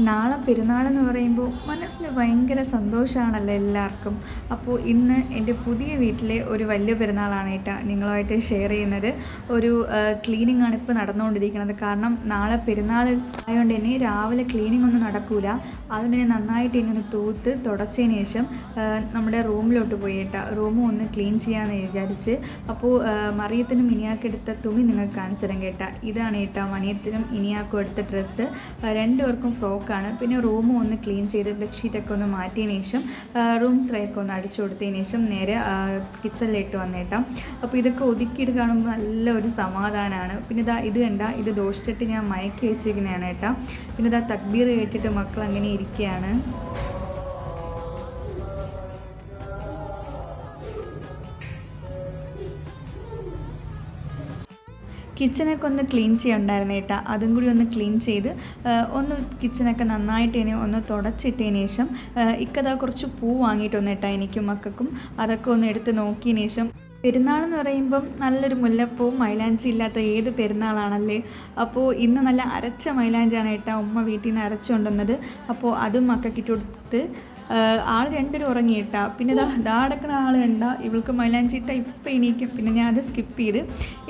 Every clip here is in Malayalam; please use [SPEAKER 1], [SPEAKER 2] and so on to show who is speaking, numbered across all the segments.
[SPEAKER 1] നാളെ പെരുന്നാളെന്ന് പറയുമ്പോൾ മനസ്സിന് ഭയങ്കര സന്തോഷമാണല്ലോ എല്ലാവർക്കും. അപ്പോൾ ഇന്ന് എൻ്റെ പുതിയ വീട്ടിലെ ഒരു വലിയ പെരുന്നാളാണ് കേട്ടോ നിങ്ങളുമായിട്ട് ഷെയർ ചെയ്യുന്നത്. ഒരു ക്ലീനിങ് ആണ് ഇപ്പോൾ നടന്നുകൊണ്ടിരിക്കുന്നത്. കാരണം നാളെ പെരുന്നാൾ ആയതുകൊണ്ട് തന്നെ രാവിലെ ക്ലീനിങ് ഒന്നും നടക്കില്ല. അതുകൊണ്ട് തന്നെ നന്നായിട്ട് ഇങ്ങനെ തൂത്ത് തുടച്ചതിന് ശേഷം നമ്മുടെ റൂമിലോട്ട് പോയി കേട്ടോ റൂമും ഒന്ന് ക്ലീൻ ചെയ്യാമെന്ന് വിചാരിച്ച്. അപ്പോൾ മറിയത്തിനും ഇനിയാക്കും എടുത്ത തുണി നിങ്ങൾക്ക് കാണിച്ചു തരാം കേട്ടോ. ഇതാണ് കേട്ടോ മണിയത്തിനും ഇനിയാക്കും എടുത്ത ഡ്രസ്സ്. രണ്ടുപേർക്കും ഫ്രോക്ക്. പിന്നെ റൂമും ഒന്ന് ക്ലീൻ ചെയ്ത് ബെഡ്ഷീറ്റൊക്കെ ഒന്ന് മാറ്റിയതിന് ശേഷം റൂം സ്പ്രേയൊക്കെ ഒന്ന് അടിച്ചു കൊടുത്തതിന് ശേഷം നേരെ കിച്ചണിലിട്ട് വന്നേട്ടാം. അപ്പോൾ ഇതൊക്കെ ഒതുക്കിയിട്ട് കാണുമ്പോൾ നല്ലൊരു സമാധാനമാണ്. പിന്നെ ഇത് കണ്ട ഇത് ദോഷിച്ചിട്ട് ഞാൻ മയക്കി വെച്ചിരിക്കുന്നതാണ് കേട്ടോ. പിന്നെ തക്ബീർ കേട്ടിട്ട് മക്കൾ അങ്ങനെ ഇരിക്കുകയാണ്. കിച്ചണൊക്കെ ഒന്ന് ക്ലീൻ ചെയ്യണ്ടായിരുന്നു കേട്ടോ. അതും കൂടി ഒന്ന് ക്ലീൻ ചെയ്ത് ഒന്ന് കിച്ചണൊക്കെ നന്നായിട്ട് ഇനി ഒന്ന് തുടച്ചിട്ടതിന് ശേഷം ഇക്കതാ കുറച്ച് പൂ വാങ്ങിയിട്ട് വന്നു കേട്ടോ എനിക്കും മക്കൾക്കും. അതൊക്കെ ഒന്ന് എടുത്ത് നോക്കിയതിന് ശേഷം പെരുന്നാളെന്ന് പറയുമ്പം നല്ലൊരു മുല്ലപ്പൂവും മൈലാഞ്ചി ഇല്ലാത്ത ഏത് പെരുന്നാളാണല്ലേ. അപ്പോൾ ഇന്ന് നല്ല അരച്ച മൈലാഞ്ചിയാണ് കേട്ടോ ഉമ്മ വീട്ടിൽ നിന്ന് അരച്ചു കൊണ്ടുവന്നത്. അപ്പോൾ അതും മക്കൾക്കിട്ട് കൊടുത്ത് ആൾ രണ്ടുപേരും ഉറങ്ങിയിട്ടാ. പിന്നെ അടക്കണ ആൾ കണ്ട ഇവൾക്ക് മൈലാഞ്ചിട്ട ഇപ്പം എണീക്കും. പിന്നെ ഞാൻ അത് സ്കിപ്പ് ചെയ്ത്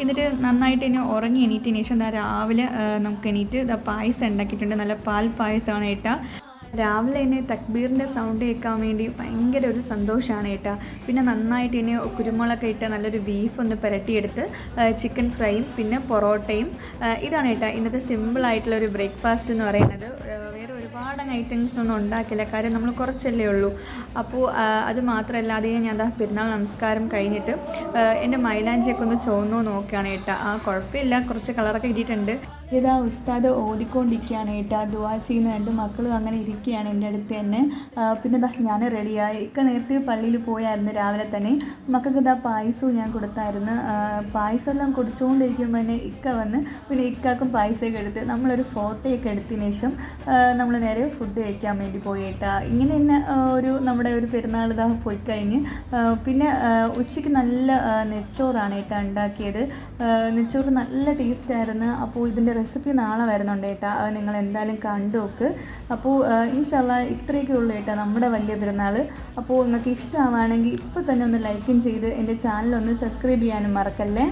[SPEAKER 1] എന്നിട്ട് നന്നായിട്ട് ഇനി ഉറങ്ങി എണീറ്റതിന് ശേഷം രാവിലെ നമുക്ക് എണീറ്റ് പായസം ഉണ്ടാക്കിയിട്ടുണ്ട്. നല്ല പാൽ പായസമാണ് കേട്ടാ. രാവിലെ തന്നെ തക്ബീറിൻ്റെ സൗണ്ട് കേൾക്കാൻ വേണ്ടി ഭയങ്കര ഒരു സന്തോഷമാണ് കേട്ടോ. പിന്നെ നന്നായിട്ട് ഇനി കുരുമുളകൊക്കെ ഇട്ട് നല്ലൊരു ബീഫ് ഒന്ന് പുരട്ടിയെടുത്ത് ചിക്കൻ ഫ്രൈയും പിന്നെ പൊറോട്ടയും. ഇതാണ് കേട്ടോ ഇന്നത്തെ സിമ്പിളായിട്ടുള്ളൊരു ബ്രേക്ക്ഫാസ്റ്റ് എന്ന് പറയുന്നത്. വേറെ ഒരുപാട് ഐറ്റംസ് ഒന്നും ഉണ്ടാക്കില്ല, കാര്യം നമ്മൾ കുറച്ചല്ലേ ഉള്ളൂ. അപ്പോൾ അത് മാത്രമല്ല അധികം ഞാൻ പെരുന്നാൾ നമസ്കാരം കഴിഞ്ഞിട്ട് എൻ്റെ മൈലാഞ്ചിയൊക്കെ ഒന്ന് ചുവന്നോ നോക്കുകയാണ് കേട്ടോ. കുഴപ്പമില്ല, കുറച്ച് കളറൊക്കെ ഇട്ടിട്ടുണ്ട്. ഉസ്താദ് ഓതിക്കൊണ്ടിരിക്കുകയാണ് കേട്ടോ. ദുആ ചെയ്യുന്ന രണ്ട് മക്കളും അങ്ങനെ ഇരിക്കുകയാണ് എൻ്റെ അടുത്ത് തന്നെ. പിന്നെ ഞാൻ റെഡിയായി. നേരത്തെ പള്ളിയിൽ പോയായിരുന്നു രാവിലെ തന്നെ. മക്കൾക്ക് പായസവും ഞാൻ കൊടുത്തായിരുന്നു. പായസം എല്ലാം കുടിച്ചുകൊണ്ടിരിക്കുമ്പോൾ തന്നെ വന്ന് പിന്നെ ഇക്കാക്കും പായസമൊക്കെ എടുത്ത് നമ്മളൊരു ഫോട്ടോയൊക്കെ എടുത്തതിന് ശേഷം നമ്മൾ നേരെ ഫുഡ് കഴിക്കാൻ വേണ്ടി പോയി കേട്ടോ. ഇങ്ങനെ തന്നെ നമ്മുടെ ഒരു പെരുന്നാൾ പോയി കഴിഞ്ഞ് പിന്നെ ഉച്ചയ്ക്ക് നല്ല നെച്ചോറാണ് കേട്ടോ ഉണ്ടാക്കിയത്. നെച്ചോറ് നല്ല ടേസ്റ്റായിരുന്നു. അപ്പോൾ ഇതിൻ്റെ റെസിപ്പി നാളെ വരുന്നുണ്ട് കേട്ടോ. അത് നിങ്ങൾ എന്തായാലും കണ്ടു നോക്ക്. അപ്പോൾ ഇൻഷാ അല്ലാഹ് ഇത്രയൊക്കെ ഉള്ളൂ കേട്ടോ നമ്മുടെ വലിയ പെരുന്നാൾ. അപ്പോൾ നിങ്ങൾക്ക് ഇഷ്ടമാവുകയാണെങ്കിൽ ഇപ്പോൾ തന്നെ ഒന്ന് ലൈക്കും ചെയ്ത് എൻ്റെ ചാനലൊന്ന് സബ്സ്ക്രൈബ് ചെയ്യാനും മറക്കല്ലേ.